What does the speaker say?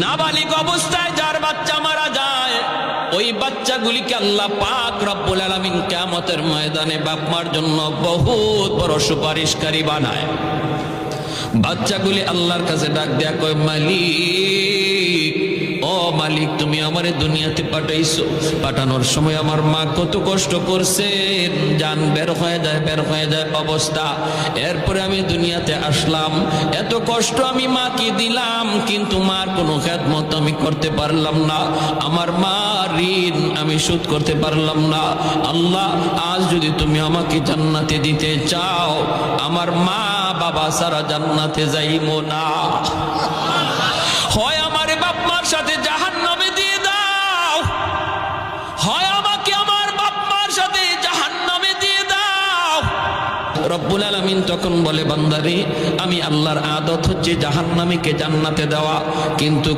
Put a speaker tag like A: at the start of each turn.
A: নাবালিগ অবস্থায় যার বাচ্চা মারা যায়, ওই বাচ্চাগুলিকে আল্লাহ পাক রব্বুল আলামিন কিয়ামতের ময়দানে বাপ মার জন্য বহুত বড় সুপারিশকারী বানায়। বাচ্চাগুলি আল্লাহর কাছে ডাক দেয়া কয়, মালিক, ও মালিক, তুমি আমারে দুনিয়াতে পাঠাইছো, পাঠানোর সময় আমার মা কত কষ্ট করছেন, জান বের হয়ে যায় অবস্থা। এরপরে আমি দুনিয়াতে আসলাম, এত কষ্ট আমি মাকে দিলাম, কিন্তু মার কোনো খেদমত আমি করতে পারলাম না, আমার মা ঋণ আমি শোধ করতে পারলাম না। আল্লাহ, আজ যদি তুমি আমাকে জান্নাতে দিতে চাও, আমার মা বাবা সারা জান্নাতে যাইবো না, হয় আমার বাপ মার সাথে জাহান্নামে দিয়ে দাও, হয় আমাকে আমার বাপ মার সাথে জাহান্নামে দিয়ে দাও। রব্বুল আলামিন তখন বলে, বান্দারে, আমি আল্লাহর আদত হচ্ছে জাহান্নামীকে জান্নাতে দেওয়া, কিন্তু